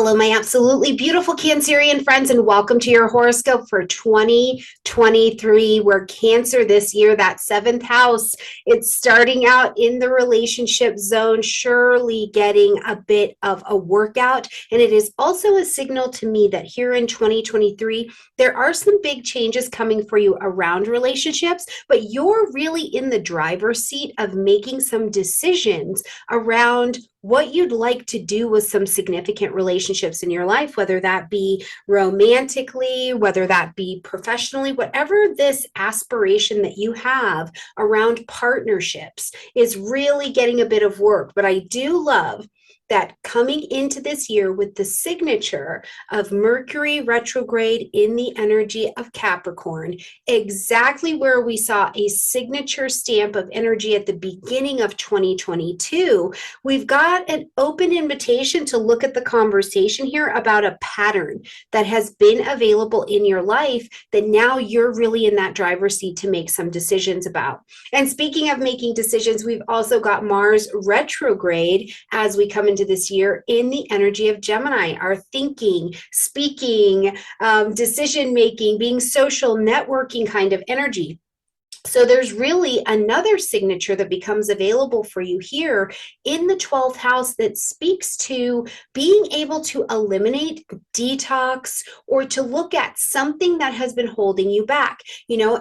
Hello, my absolutely beautiful Cancerian friends, and welcome to your horoscope for 2023. We're Cancer this year, that seventh house. It's starting out in the relationship zone, surely getting a bit of a workout. And it is also a signal to me that here in 2023, there are some big changes coming for you around relationships, but you're really in the driver's seat of making some decisions around what you'd like to do with some significant relationships in your life, whether that be romantically, whether that be professionally, whatever this aspiration that you have around partnerships is really getting a bit of work. But I do love that coming into this year with the signature of Mercury retrograde in the energy of Capricorn, exactly where we saw a signature stamp of energy at the beginning of 2022, we've got an open invitation to look at the conversation here about a pattern that has been available in your life that now you're really in that driver's seat to make some decisions about. And speaking of making decisions, we've also got Mars retrograde as we come into this year in the energy of Gemini, our thinking, speaking, decision making, being social, networking kind of energy. So there's really another signature that becomes available for you here in the 12th house that speaks to being able to eliminate, detox, or to look at something that has been holding you back. You know,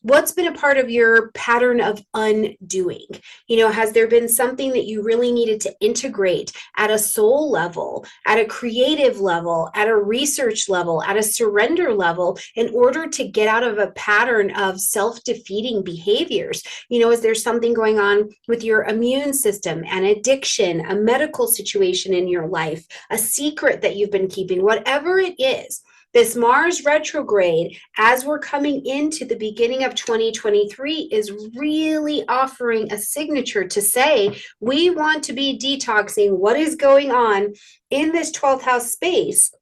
what's been a part of your pattern of undoing? You know, has there been something that you really needed to integrate at a soul level, at a creative level, at a research level, at a surrender level in order to get out of a pattern of self-defeating behaviors? You know, is there something going on with your immune system, an addiction, a medical situation in your life, a secret that you've been keeping, whatever it is? This Mars retrograde, as we're coming into the beginning of 2023, is really offering a signature to say, we want to be detoxing what is going on in this 12th house space.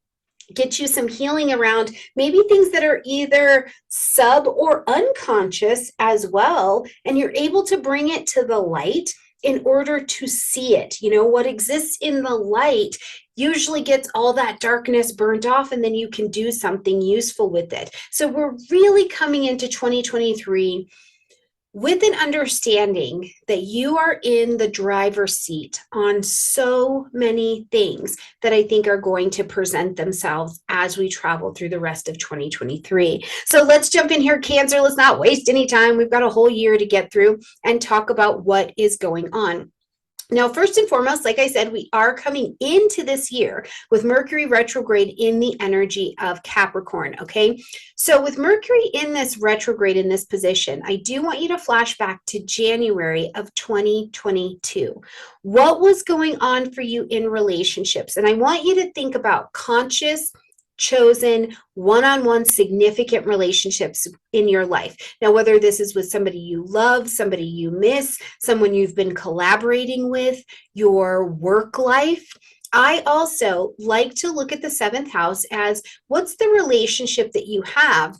Get you some healing around maybe things that are either sub or unconscious as well, and you're able to bring it to the light in order to see it. You know, what exists in the light usually gets all that darkness burnt off, and then you can do something useful with it. So we're really coming into 2023 with an understanding that you are in the driver's seat on so many things that I think are going to present themselves as we travel through the rest of 2023. So let's jump in here, Cancer. Let's not waste any time. We've got a whole year to get through and talk about what is going on. Now, first and foremost, like I said, we are coming into this year with Mercury retrograde in the energy of Capricorn, okay? So with Mercury in this retrograde in this position, I do want you to flash back to January of 2022. What was going on for you in relationships? And I want you to think about conscious, chosen, one-on-one significant relationships in your life. Now, whether this is with somebody you love, somebody you miss, someone you've been collaborating with, your work life. I also like to look at the seventh house as what's the relationship that you have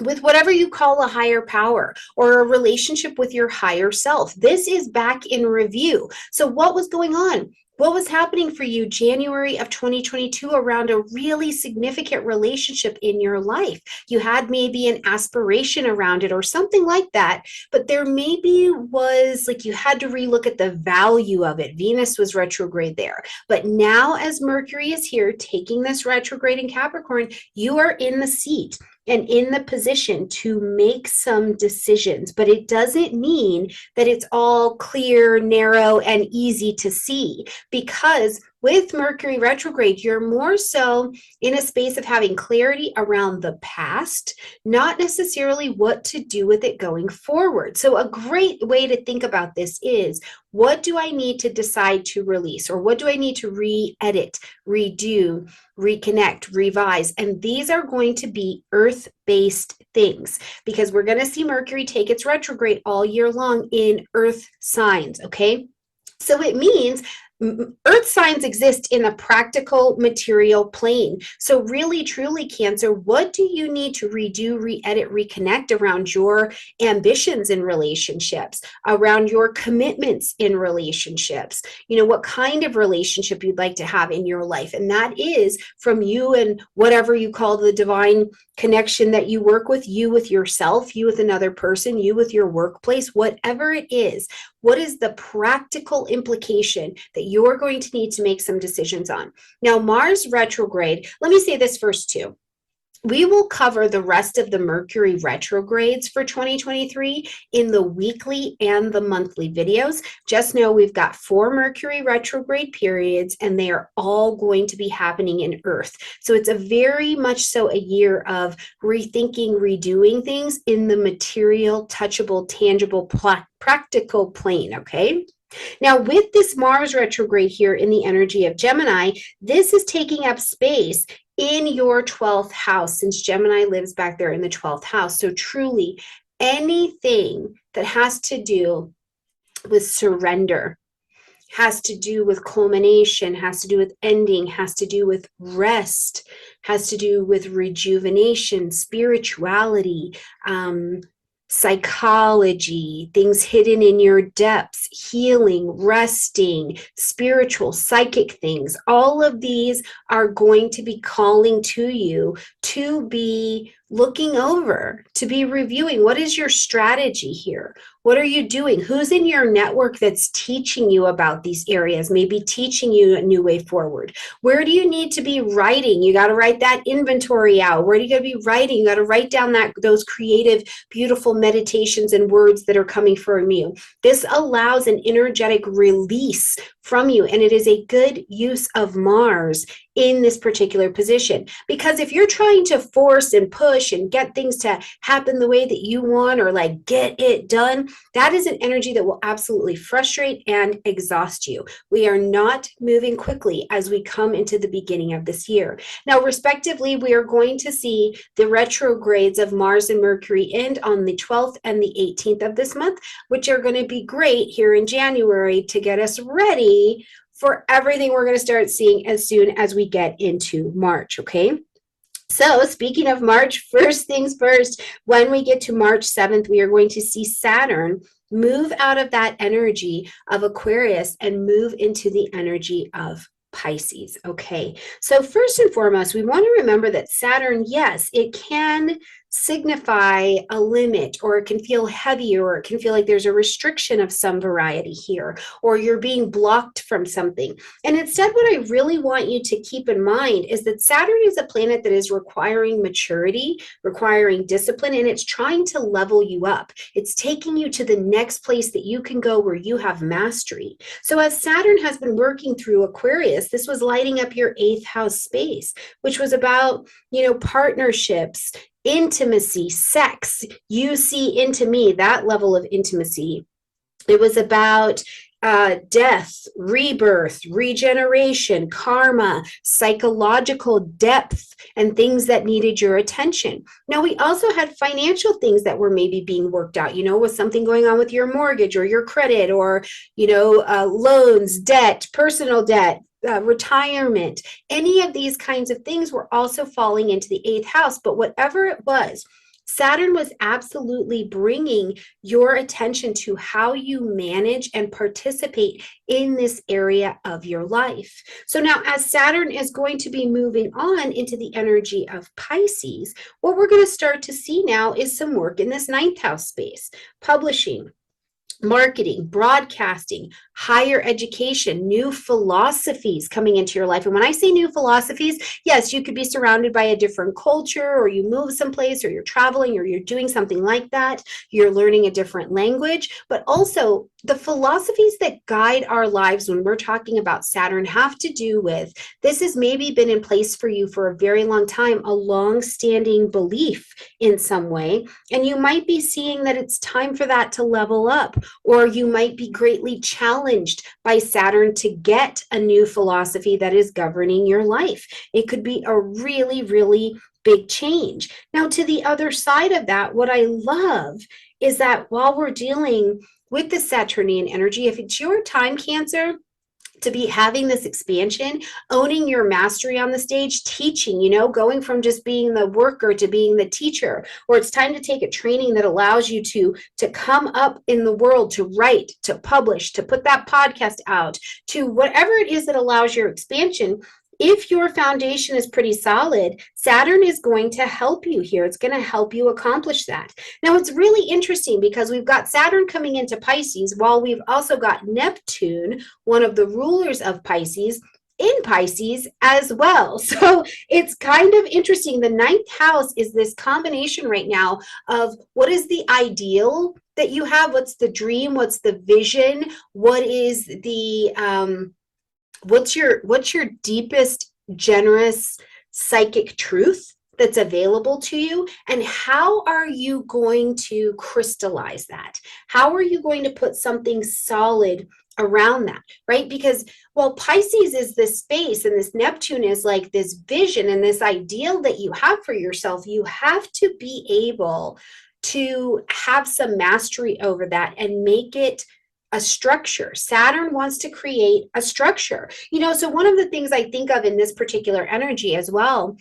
with whatever you call a higher power or a relationship with your higher self. This is back in review. So what was going on? What was happening for you January of 2022 around a really significant relationship in your life? You had maybe an aspiration around it or something like that, but there maybe was like you had to relook at the value of it. Venus was retrograde there. But now as Mercury is here taking this retrograde in Capricorn, you are in the seat and in the position to make some decisions. But it doesn't mean that it's all clear, narrow, and easy to see, because with Mercury retrograde, you're more so in a space of having clarity around the past, not necessarily what to do with it going forward. So a great way to think about this is, what do I need to decide to release? Or what do I need to re-edit, redo, reconnect, revise? And these are going to be earth-based things, because we're going to see Mercury take its retrograde all year long in earth signs, okay? So it means Earth signs exist in a practical material plane. So really, truly, Cancer, what do you need to redo, re-edit, reconnect around your ambitions in relationships, around your commitments in relationships? You know, what kind of relationship you'd like to have in your life. And that is from you and whatever you call the divine connection that you work with, you with yourself, you with another person, you with your workplace, whatever it is. What is the practical implication that you're going to need to make some decisions on? Now, Mars retrograde, let me say this first too. We will cover the rest of the Mercury retrogrades for 2023 in the weekly and the monthly videos. Just know we've got 4 Mercury retrograde periods, and they are all going to be happening in Earth. So it's a very much so a year of rethinking, redoing things in the material, touchable, tangible, practical plane, okay? Now, with this Mars retrograde here in the energy of Gemini, this is taking up space in your 12th house, since Gemini lives back there in the 12th house. So truly, anything that has to do with surrender, has to do with culmination, has to do with ending, has to do with rest, has to do with rejuvenation, spirituality, psychology, things hidden in your depths, healing, resting, spiritual, psychic things. All of these are going to be calling to you to be looking over, to be reviewing. What is your strategy here? What are you doing? Who's in your network that's teaching you about these areas, maybe teaching you a new way forward? Where do you need to be writing? You got to write that inventory out. Where do you got to be writing? You got to write down those creative, beautiful meditations and words that are coming from you. This allows an energetic release from you, and it is a good use of Mars in this particular position. Because if you're trying to force and push and get things to happen the way that you want, or like get it done, that is an energy that will absolutely frustrate and exhaust you. We are not moving quickly as we come into the beginning of this year. Now, respectively, we are going to see the retrogrades of Mars and Mercury end on the 12th and the 18th of this month, which are going to be great here in January to get us ready for everything we're going to start seeing as soon as we get into March, okay? So speaking of March, first things first, when we get to March 7th, we are going to see Saturn move out of that energy of Aquarius and move into the energy of Pisces, okay? So first and foremost, we want to remember that Saturn, yes, it can signify a limit, or it can feel heavy, or it can feel like there's a restriction of some variety here, or you're being blocked from something. And instead, what I really want you to keep in mind is that Saturn is a planet that is requiring maturity, requiring discipline, and it's trying to level you up. It's taking you to the next place that you can go where you have mastery. So as Saturn has been working through Aquarius, this was lighting up your 8th house space, which was about, partnerships, intimacy, sex. You see into me, that level of intimacy. It was about death, rebirth, regeneration, karma, psychological depth, and things that needed your attention. Now, we also had financial things that were maybe being worked out, with something going on with your mortgage or your credit, or, loans, debt, personal debt, retirement. Any of these kinds of things were also falling into the 8th house. But whatever it was, Saturn was absolutely bringing your attention to how you manage and participate in this area of your life. So now, as Saturn is going to be moving on into the energy of Pisces, what we're going to start to see now is some work in this 9th house space, publishing, marketing, broadcasting, higher education, new philosophies coming into your life. And when I say new philosophies, yes, you could be surrounded by a different culture, or you move someplace, or you're traveling, or you're doing something like that. You're learning a different language, but also the philosophies that guide our lives when we're talking about Saturn have to do with, this has maybe been in place for you for a very long time, a long-standing belief in some way, and you might be seeing that it's time for that to level up, or you might be greatly challenged by Saturn to get a new philosophy that is governing your life. It could be a really, really big change. Now, to the other side of that, what I love is that while we're dealing with the Saturnian energy, if it's your time, Cancer, to be having this expansion, owning your mastery on the stage, teaching, going from just being the worker to being the teacher, or it's time to take a training that allows you to come up in the world, to write, to publish, to put that podcast out, to whatever it is that allows your expansion. If your foundation is pretty solid, Saturn is going to help you here. It's going to help you accomplish that. Now, it's really interesting because we've got Saturn coming into Pisces, while we've also got Neptune, one of the rulers of Pisces, in Pisces as well. So it's kind of interesting. The ninth house is this combination right now of what is the ideal that you have, what's the dream, what's the vision, what is the what's your deepest, generous psychic truth that's available to you, and how are you going to crystallize that? How are you going to put something solid around that, right? Because while Pisces is this space and this Neptune is like this vision and this ideal that you have for yourself, you have to be able to have some mastery over that and make it a structure. Saturn wants to create a structure. So one of the things I think of in this particular energy as well,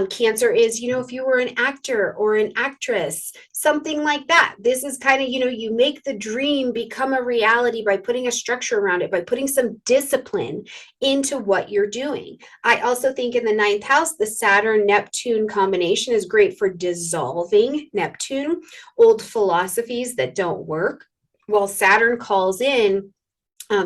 Cancer, is, if you were an actor or an actress, something like that. This is kind of, you make the dream become a reality by putting a structure around it, by putting some discipline into what you're doing. I also think in the ninth house, the Saturn-Neptune combination is great for dissolving Neptune, old philosophies that don't work, while Saturn calls in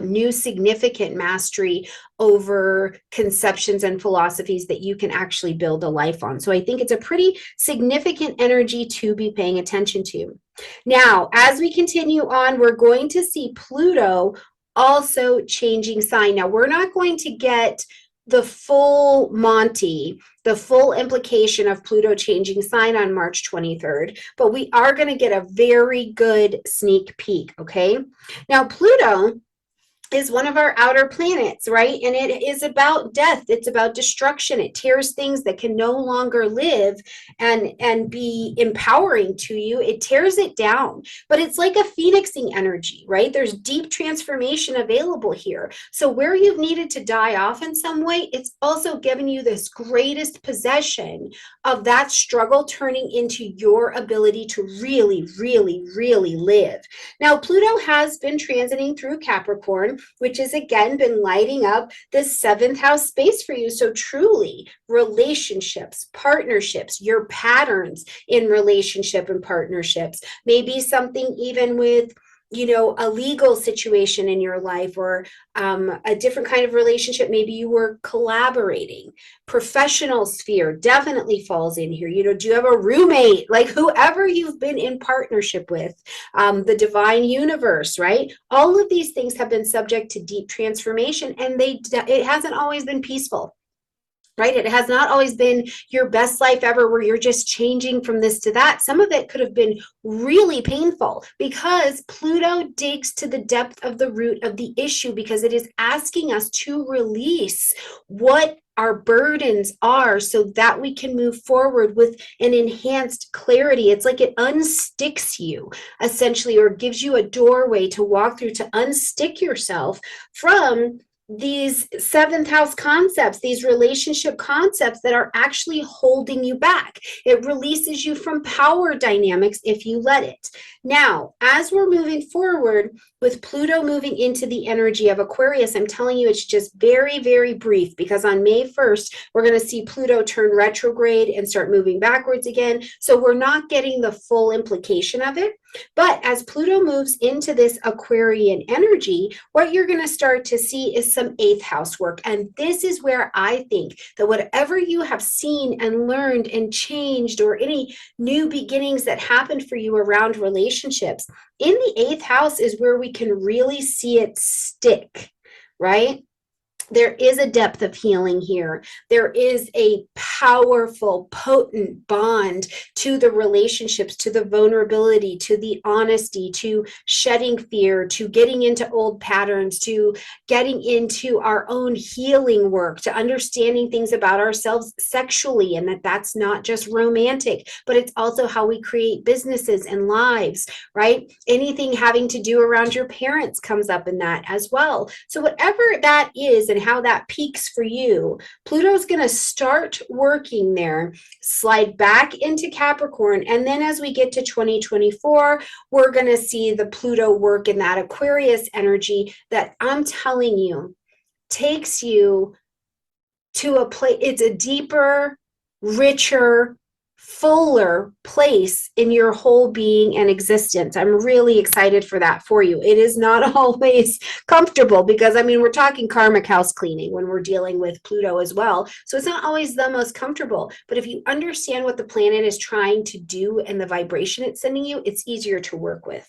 new significant mastery over conceptions and philosophies that you can actually build a life on. So I think it's a pretty significant energy to be paying attention to. Now, as we continue on, we're going to see Pluto also changing sign. Now, we're not going to get the full Monty, the full implication of Pluto changing sign on March 23rd, but we are going to get a very good sneak peek, okay? Now, Pluto is one of our outer planets, right? And it is about death. It's about destruction. It tears things that can no longer live and be empowering to you. It tears it down, but it's like a phoenixing energy, right? There's deep transformation available here. So where you've needed to die off in some way, it's also given you this greatest possession of that struggle turning into your ability to really, really, really live. Now, Pluto has been transiting through Capricorn, which has again been lighting up this seventh house space for you. So truly, relationships, partnerships, your patterns in relationship and partnerships, maybe something even with a legal situation in your life, or a different kind of relationship. Maybe you were collaborating. Professional sphere definitely falls in here. Do you have a roommate? Like whoever you've been in partnership with, the divine universe, right? All of these things have been subject to deep transformation, and it hasn't always been peaceful. Right? It has not always been your best life ever where you're just changing from this to that. Some of it could have been really painful because Pluto digs to the depth of the root of the issue, because it is asking us to release what our burdens are so that we can move forward with an enhanced clarity. It's like it unsticks you essentially, or gives you a doorway to walk through to unstick yourself from these seventh house concepts, these relationship concepts that are actually holding you back. It releases you from power dynamics if you let it. Now, as we're moving forward with Pluto moving into the energy of Aquarius, I'm telling you, it's just very, very brief, because on May 1st, we're going to see Pluto turn retrograde and start moving backwards again. So we're not getting the full implication of it. But as Pluto moves into this Aquarian energy, what you're going to start to see is some eighth house work. And this is where I think that whatever you have seen and learned and changed, or any new beginnings that happened for you around relationships, in the eighth house is where we can really see it stick, right? There is a depth of healing here. There is a powerful, potent bond to the relationships, to the vulnerability, to the honesty, to shedding fear, to getting into old patterns, to getting into our own healing work, to understanding things about ourselves sexually, and that's not just romantic, but it's also how we create businesses and lives, right? Anything having to do around your parents comes up in that as well. So whatever that is and how that peaks for you, Pluto's going to start working there, slide back into Capricorn, and then as we get to 2024, we're going to see the Pluto work in that Aquarius energy that I'm telling you takes you to a place. It's a deeper, richer, fuller place in your whole being and existence. I'm really excited for that for you. It is not always comfortable because, I mean, we're talking karmic house cleaning when we're dealing with Pluto as well. So it's not always the most comfortable. But if you understand what the planet is trying to do and the vibration it's sending you, it's easier to work with.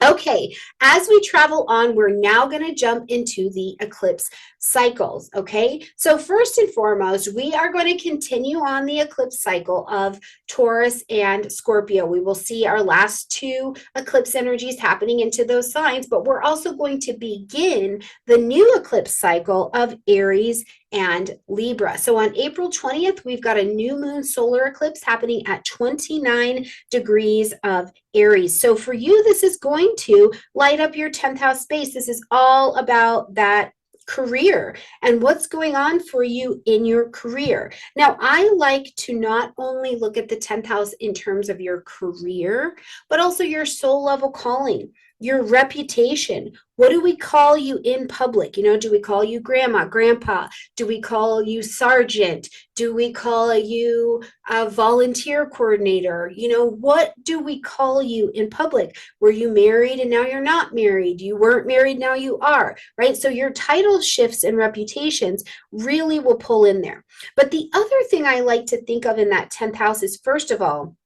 Okay, as we travel on, we're now going to jump into the eclipse cycles, okay? So first and foremost, we are going to continue on the eclipse cycle of Taurus and Scorpio. We will see our last two eclipse energies happening into those signs, but we're also going to begin the new eclipse cycle of Aries and Libra. So on April 20th, we've got a new moon solar eclipse happening at 29 degrees of Aries. So for you, this is going to light up your 10th house space. This is all about that career and what's going on for you in your career. Now, I like to not only look at the 10th house in terms of your career, but also your soul level calling, your reputation. What do we call you in public? You know, do we call you grandma, grandpa? Do we call you sergeant? Do we call you a volunteer coordinator? You know, what do we call you in public? Were you married and now you're not married? You weren't married, now you are, right? So your title shifts and reputations really will pull in there. But the other thing I like to think of in that 10th house is, first of all,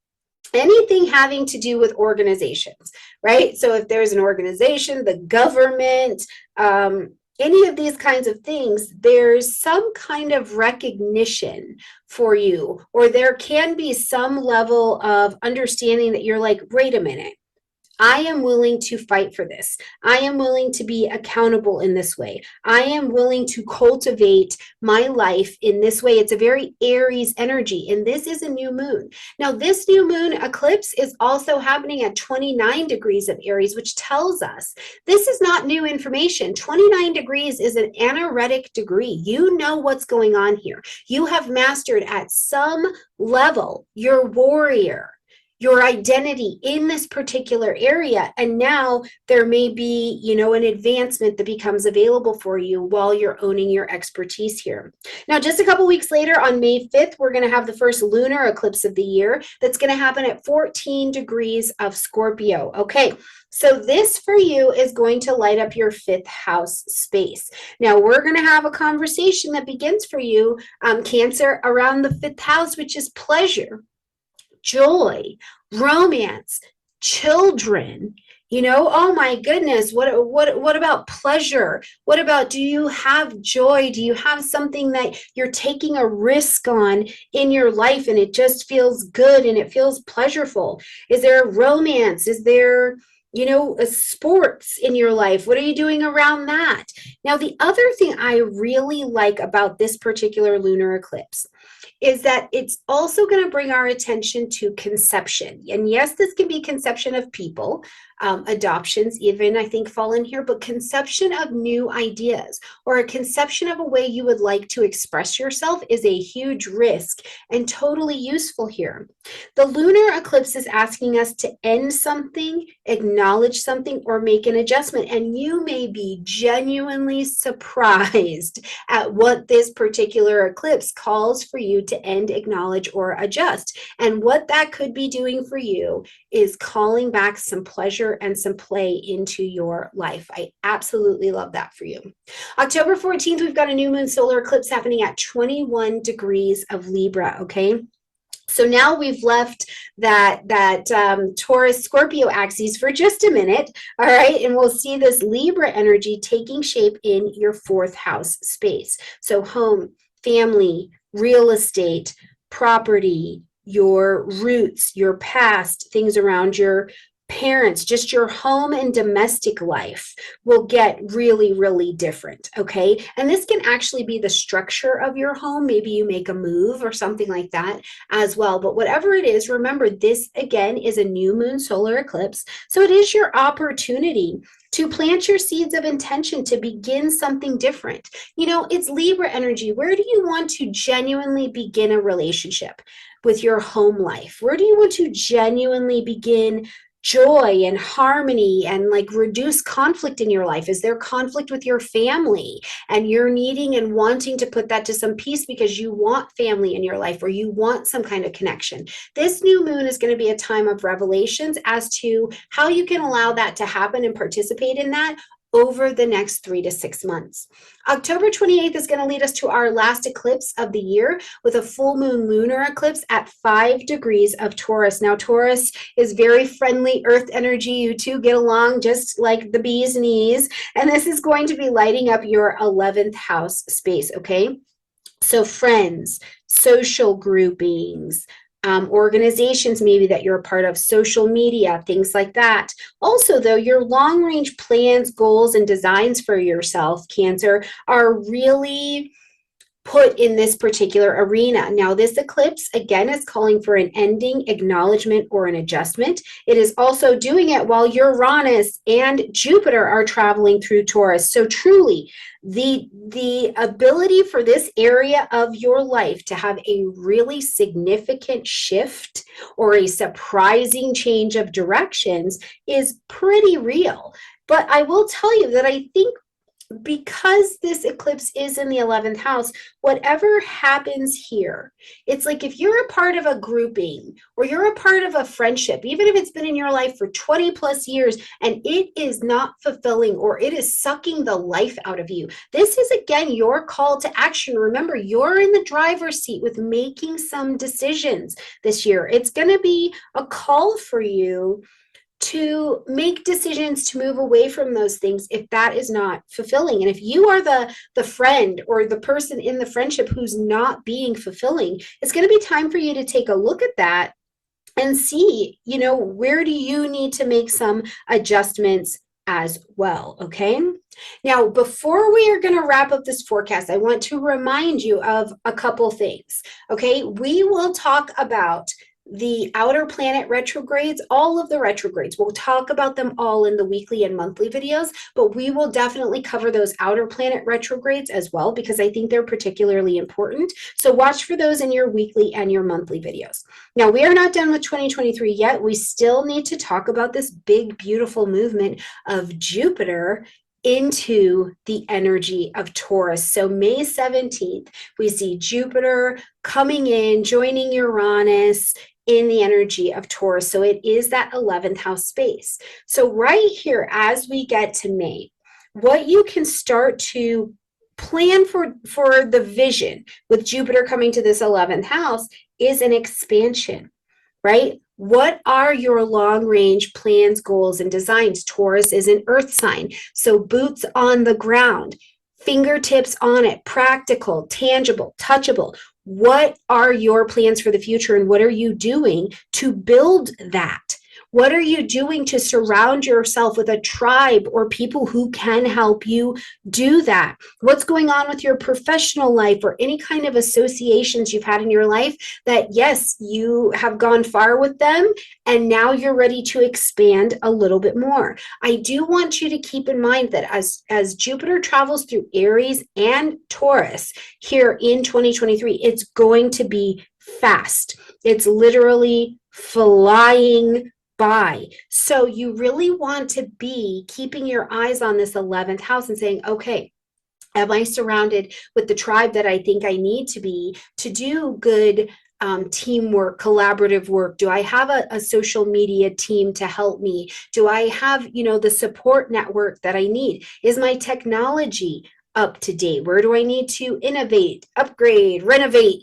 anything having to do with organizations, right? So if there's an organization, the government, any of these kinds of things, there's some kind of recognition for you, or there can be some level of understanding that you're like, wait a minute, I am willing to fight for this. I am willing to be accountable in this way. I am willing to cultivate my life in this way. It's a very Aries energy, and this is a new moon. Now, this new moon eclipse is also happening at 29 degrees of Aries, which tells us this is not new information. 29 degrees is an anaretic degree. You know what's going on here. You have mastered at some level your warrior, your identity in this particular area. And now there may be, you know, an advancement that becomes available for you while you're owning your expertise here. Now, just a couple weeks later on May 5th, we're going to have the first lunar eclipse of the year that's going to happen at 14 degrees of Scorpio. Okay. So this for you is going to light up your 5th house space. Now we're going to have a conversation that begins for you, Cancer, around the 5th house, which is pleasure, joy, romance, children. You know, oh my goodness, what about pleasure? What about, do you have joy? Do you have something that you're taking a risk on in your life and it just feels good and it feels pleasurable? Is there a romance? Is there, you know, a sports in your life? What are you doing around that? Now, the other thing I really like about this particular lunar eclipse is that it's also going to bring our attention to conception. And yes, this can be conception of people, adoptions even, I think, fall in here, but conception of new ideas or a conception of a way you would like to express yourself is a huge risk and totally useful here. The lunar eclipse is asking us to end something, acknowledge something, or make an adjustment. And you may be genuinely surprised at what this particular eclipse calls for you to end, acknowledge, or adjust. And what that could be doing for you is calling back some pleasure and some play into your life. I absolutely love that for you. October 14th, we've got a new moon solar eclipse happening at 21 degrees of Libra, okay? So now we've left that Taurus Scorpio axis for just a minute, all right? And we'll see this Libra energy taking shape in your fourth house space. So home, family, real estate, property, your roots, your past, things around your parents, just your home and domestic life will get really, really different, okay? And this can actually be the structure of your home. Maybe you make a move or something like that as well. But whatever it is, remember, this again is a new moon solar eclipse. So it is your opportunity to plant your seeds of intention to begin something different. You know, it's Libra energy. Where do you want to genuinely begin a relationship with your home life? Where do you want to genuinely begin joy and harmony and like reduce conflict in your life? Is there conflict with your family and you're needing and wanting to put that to some peace because you want family in your life or you want some kind of connection? This new moon is going to be a time of revelations as to how you can allow that to happen and participate in that over the next 3 to 6 months. October 28th is going to lead us to our last eclipse of the year with a full moon lunar eclipse at 5 degrees of Taurus. Now, Taurus is very friendly earth energy. You two get along just like the bee's knees. And this is going to be lighting up your 11th house space, okay? So friends, social groupings, organizations maybe that you're a part of, social media, things like that. Also, though, your long range plans, goals, and designs for yourself, Cancer, are really put in this particular arena. Now, this eclipse, again, is calling for an ending, acknowledgement, or an adjustment. It is also doing it while Uranus and Jupiter are traveling through Taurus. So truly, the ability for this area of your life to have a really significant shift or a surprising change of directions is pretty real. But I will tell you that I think because this eclipse is in the 11th house, whatever happens here, it's like if you're a part of a grouping or you're a part of a friendship, even if it's been in your life for 20 plus years and it is not fulfilling or it is sucking the life out of you, this is again your call to action. Remember, you're in the driver's seat with making some decisions this year. It's going to be a call for you to make decisions to move away from those things if that is not fulfilling. And if you are the friend or the person in the friendship who's not being fulfilling, it's going to be time for you to take a look at that and see, you know, where do you need to make some adjustments as well, okay? Now, before we are going to wrap up this forecast, I want to remind you of a couple things, okay? We will talk about the outer planet retrogrades, all of the retrogrades. We'll talk about them all in the weekly and monthly videos, but we will definitely cover those outer planet retrogrades as well because I think they're particularly important. So watch for those in your weekly and your monthly videos. Now, we are not done with 2023 yet. We still need to talk about this big, beautiful movement of Jupiter into the energy of Taurus. So May 17th, we see Jupiter coming in, joining Uranus in the energy of Taurus. So it is that 11th house space. So right here, as we get to May, what you can start to plan for the vision with Jupiter coming to this 11th house is an expansion, right? What are your long range plans, goals, and designs? Taurus is an earth sign. So boots on the ground, fingertips on it, practical, tangible, touchable. What are your plans for the future and what are you doing to build that? What are you doing to surround yourself with a tribe or people who can help you do that? What's going on with your professional life or any kind of associations you've had in your life that, yes, you have gone far with them and now you're ready to expand a little bit more? I do want you to keep in mind that as Jupiter travels through Aries and Taurus here in 2023, it's going to be fast. It's literally flying by. So you really want to be keeping your eyes on this 11th house and saying, okay, am I surrounded with the tribe that I think I need to be to do good teamwork, collaborative work? Do I have a social media team to help me? Do I have, you know, the support network that I need? Is my technology up to date? Where do I need to innovate, upgrade, renovate?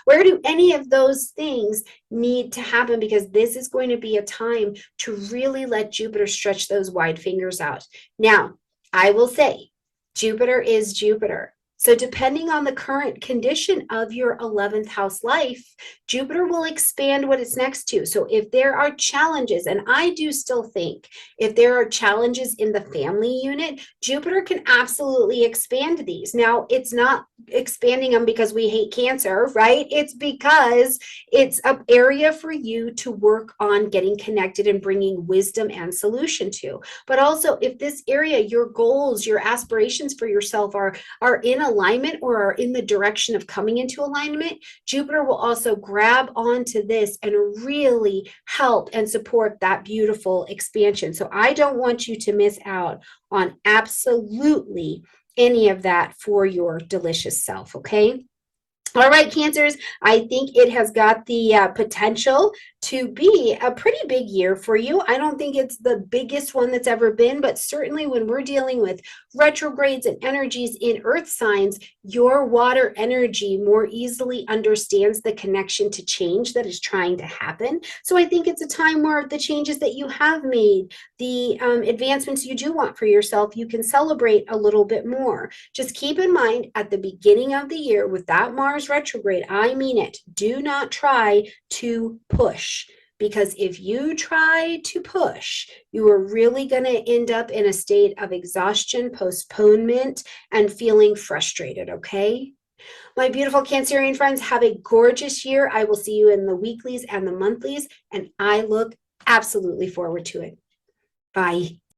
Where do any of those things need to happen? Because this is going to be a time to really let Jupiter stretch those wide fingers out. Now, I will say, Jupiter is Jupiter. So depending on the current condition of your 11th house life, Jupiter will expand what it's next to. So if there are challenges, and I do still think if there are challenges in the family unit, Jupiter can absolutely expand these. Now, it's not expanding them because we hate Cancer, right? It's because it's an area for you to work on getting connected and bringing wisdom and solution to. But also, if this area, your goals, your aspirations for yourself are in alignment or are in the direction of coming into alignment, Jupiter will also grab onto this and really help and support that beautiful expansion. So I don't want you to miss out on absolutely any of that for your delicious self, okay? All right, Cancers, I think it has got the potential to be a pretty big year for you. I don't think it's the biggest one that's ever been, but certainly when we're dealing with retrogrades and energies in earth signs, your water energy more easily understands the connection to change that is trying to happen. So I think it's a time where the changes that you have made, the advancements you do want for yourself, you can celebrate a little bit more. Just keep in mind at the beginning of the year with that Mars retrograde, I mean it, do not try to push. Because if you try to push, you are really going to end up in a state of exhaustion, postponement, and feeling frustrated, okay? My beautiful Cancerian friends, have a gorgeous year. I will see you in the weeklies and the monthlies, and I look absolutely forward to it. Bye.